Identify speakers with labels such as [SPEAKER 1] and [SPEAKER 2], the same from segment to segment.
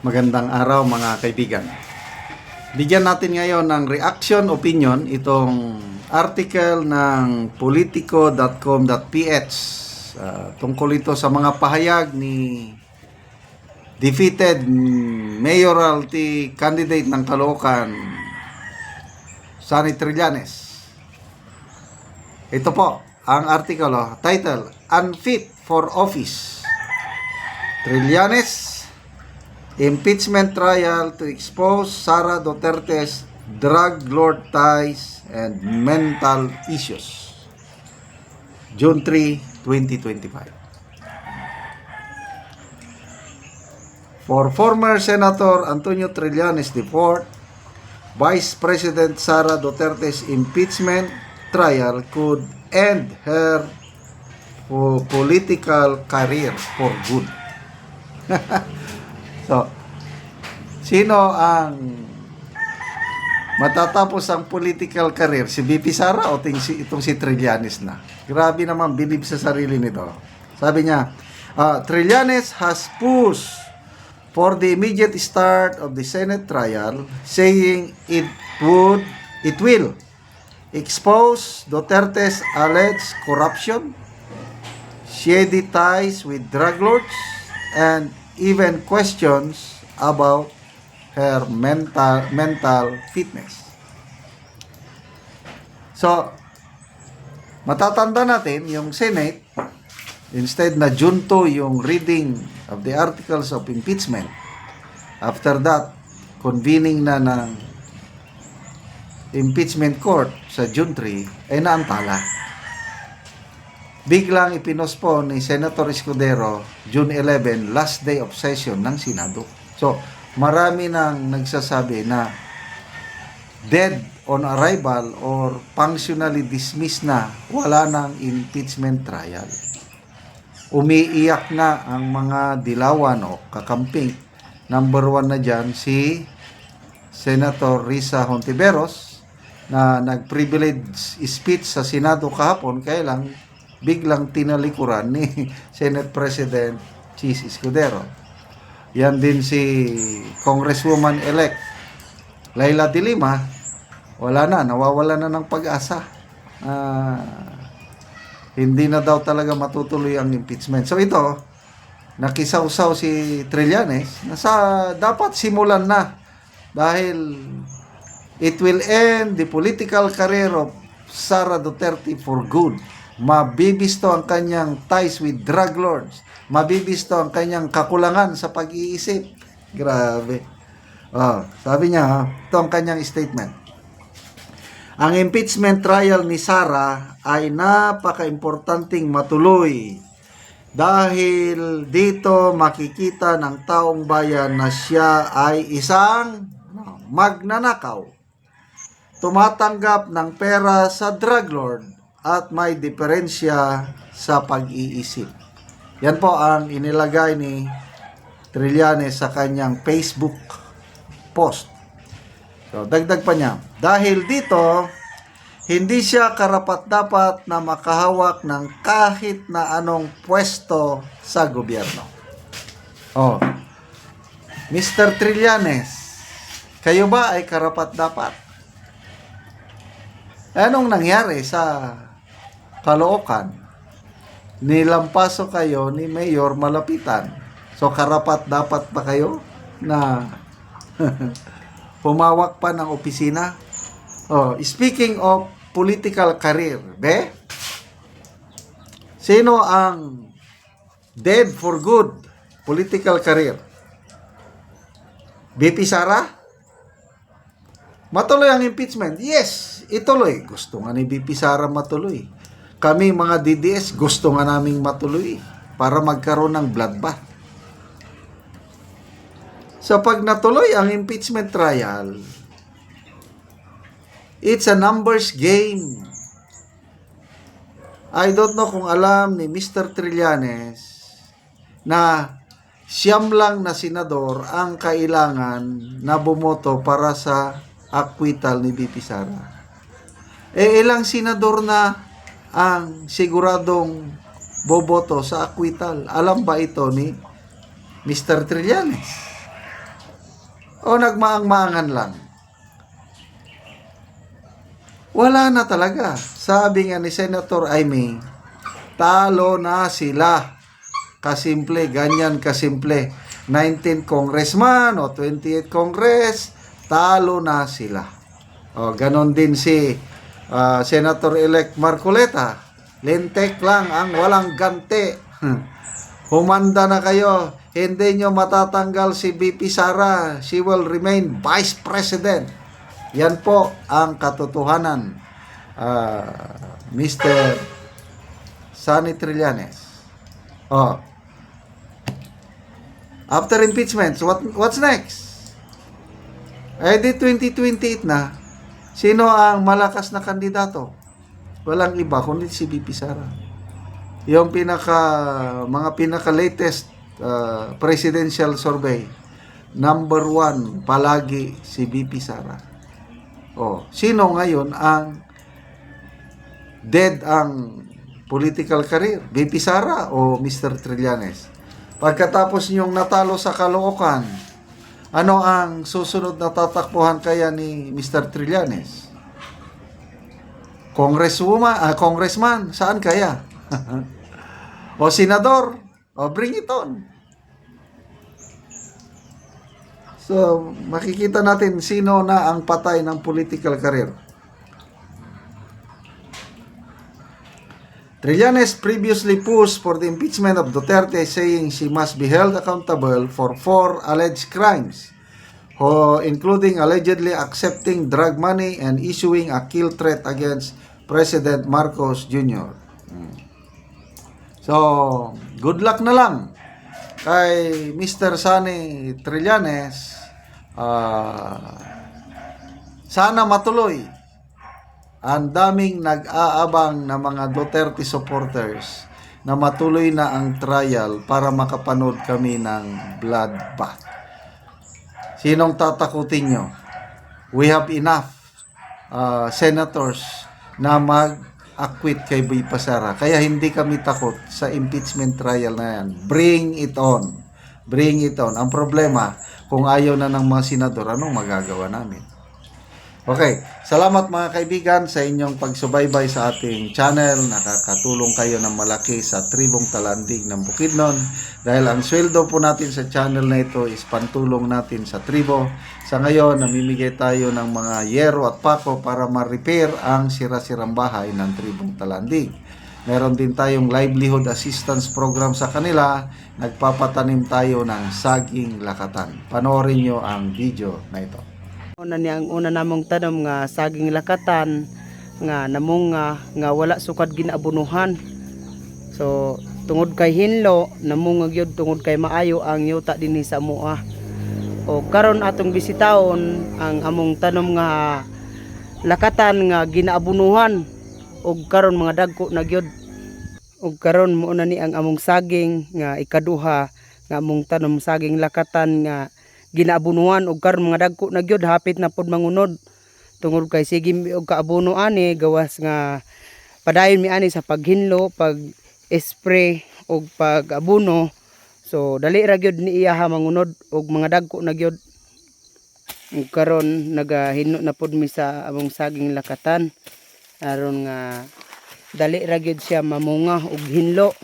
[SPEAKER 1] Magandang araw mga kaibigan. Bigyan natin ngayon ng reaction opinion itong article ng politico.com.ph tungkol ito sa mga pahayag ni defeated mayoralty candidate ng Caloocan, Sonny Trillanes. Ito po ang article, title, Unfit for Office. Trillanes impeachment trial to expose Sara Duterte's drug lord ties and mental issues. June 3, 2025. For former Senator Antonio Trillanes IV, Vice President Sara Duterte's impeachment trial could end her political career for good. So, sino ang matatapos ang political career? Si VP Sara o itong si Trillanes na? Grabe naman, believe sa sarili nito. Sabi niya, Trillanes has pushed for the immediate start of the Senate trial, saying it will expose Duterte's alleged corruption, shady ties with drug lords, and even questions about her mental fitness. So, matatanda natin yung Senate, instead na June 2 yung reading of the articles of impeachment. After that, convening na ng impeachment court sa June 3 ay naantala. Biglang ipinospone ni Senator Escudero June 11, last day of session ng Senado. So, marami nang nagsasabi na dead on arrival or functionally dismissed na, wala nang impeachment trial. Umiiyak na ang mga dilawan o kakamping. Number 1 na dyan si Senator Risa Hontiveros na nag-privilege speech sa Senado kahapon, kaya lang biglang tinalikuran ni Senate President Chis Escudero. Yan din si Congresswoman-elect Laila de Lima, nawawala na ng pag-asa. Hindi na daw talaga matutuloy ang impeachment. So ito, nakisawsaw si Trillanes na dapat simulan na dahil it will end the political career of Sara Duterte for good. Mabibisto ang kanyang ties with drug lords. Mabibisto ang kanyang kakulangan sa pag-iisip. Grabe. Sabi niya, ito ang kanyang statement. Ang impeachment trial ni Sara ay napaka-importanting matuloy dahil dito makikita ng taong bayan na siya ay isang magnanakaw, tumatanggap ng pera sa drug lord, at may diferensya sa pag-iisip. Yan po ang inilagay ni Trillanes sa kanyang Facebook post. So, dagdag pa niya, dahil dito, hindi siya karapat-dapat na makahawak ng kahit na anong pwesto sa gobyerno. Mr. Trillanes, kayo ba ay karapat-dapat? Anong nangyari sa Caloocan? Nilampaso kayo ni Mayor Malapitan. So, karapat-dapat pa kayo na humawak pa ng opisina? Speaking of political career, sino ang dead for good political career? VP Sara? Matuloy ang impeachment? Yes, ituloy. Gusto nga ni VP Sara matuloy. Kami mga DDS, gusto nga naming matuloy para magkaroon ng bloodbath. So pag natuloy ang impeachment trial, it's a numbers game. I don't know kung alam ni Mr. Trillanes na siyam lang na senador ang kailangan na bumoto para sa acquittal ni VP Sara. Ilang senador na ang siguradong boboto sa acquittal? Alam ba ito ni Mr. Trillanes? o nagmaang-maangan lang? Wala na talaga. Sabi nga ni Senator Amy, talo na sila. Kasimple, ganyan kasimple. 19 congressman o 28 congress, talo na sila. O, ganon din si Senator-elect Marcoleta. Lintek lang ang walang ganti. Humanda na kayo. Hindi nyo matatanggal si BP Sara. She will remain Vice President. Yan po ang katotohanan. Mr. Sonny Trillanes. Oh. After impeachment, what's next? Eh di 2028 na. Sino ang malakas na kandidato? Walang iba kundi si BP Sara. Yung mga pinaka latest presidential survey, number 1 palagi si BP Sara. Oh, sino ngayon ang dead ang political career? BP Sara o Mr. Trillanes? Pagkatapos niyong natalo sa Caloocan, ano ang susunod na tatakbuhan kaya ni Mr. Trillanes? Congressman, saan kaya? O senador? O bring it on. So, makikita natin sino na ang patay ng political career. Trillanes previously pushed for the impeachment of Duterte, saying she must be held accountable for 4 alleged crimes, including allegedly accepting drug money and issuing a kill threat against President Marcos Jr. So, good luck na lang kay Mr. Sonny Trillanes. Sana matuloy. Ang daming nag-aabang na mga Duterte supporters na matuloy na ang trial para makapanood kami ng bloodbath. Sinong tatakutin nyo? We have enough senators na mag-acquit kay BP Sara. Kaya hindi kami takot sa impeachment trial na yan. Bring it on. Bring it on. Ang problema, kung ayaw na ng mga senador, anong magagawa namin? Okay, salamat mga kaibigan sa inyong pagsubaybay sa ating channel. Nakakatulong kayo ng malaki sa Tribong Talandig ng Bukidnon dahil ang sweldo po natin sa channel na ito is pantulong natin sa tribo. Sa ngayon, namimigay tayo ng mga yero at pako para ma-repair ang sira-sirang bahay ng Tribong Talandig. Meron din tayong livelihood assistance program sa kanila. Nagpapatanim tayo ng saging lakatan. Panoorin nyo ang video na ito.
[SPEAKER 2] Una namong tanom nga saging lakatan nga namunga nga wala sukad ginabunuhan. So tungod kay hinlo namunga gyud tungod kay maayo ang yuta dinhi sa amoa. O karon atong bisitahon ang among tanom nga lakatan nga ginaabunuhan og karon mga dagko na gyud. Og karon mo na ni ang among saging nga ikaduha nga among tanom saging lakatan nga ginaabunuhan og karon mga dagko na gyud hapit na pod mangunod tungod kay sige og kaabuno ani gawas nga padayon mi ani sa paghinlo, pag spray og pag-abuno. So dali ra gyud ni iya ha mangunod og mga dagko na gyud. Ug karon nagahinno na pod mi sa among saging lakatan aron nga dali ra gyud siya mamunga og hinlo.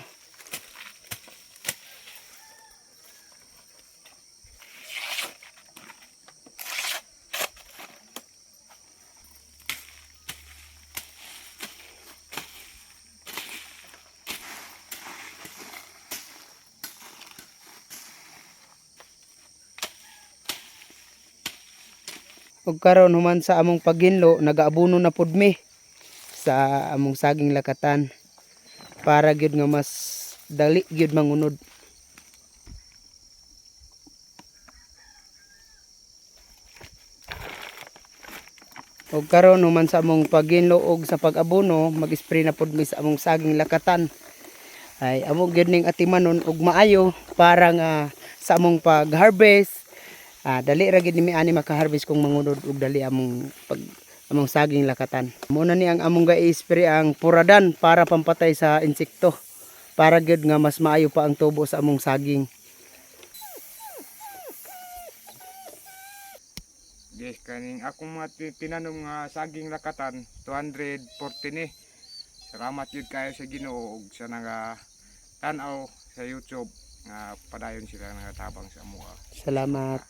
[SPEAKER 2] Ug karon human sa among paghinlo nagaabuno na pud mi sa among saging lakatan para gyud nga mas dali gyud mangunod. Ug karon human sa among paghinlo og sa pag-abono mag-spray na pud mi sa among saging lakatan. Ay amo gyud ning atimanon og maayo para nga sa among pag-harvest. Dali ra gid mi ani maka-harvest kung mangunod og dali among saging lakatan. Muna ni ang among ga-spray ang puradan para pampatay sa insekto. Para gid nga mas maayo pa ang tubo sa among saging.
[SPEAKER 3] Di kaning akong mga tinanom nga saging lakatan 240 ni. Salamat yun kayo sa Ginoo ug sa naga tanaw sa YouTube nga padayon sila nagatabang sa mua.
[SPEAKER 2] Salamat.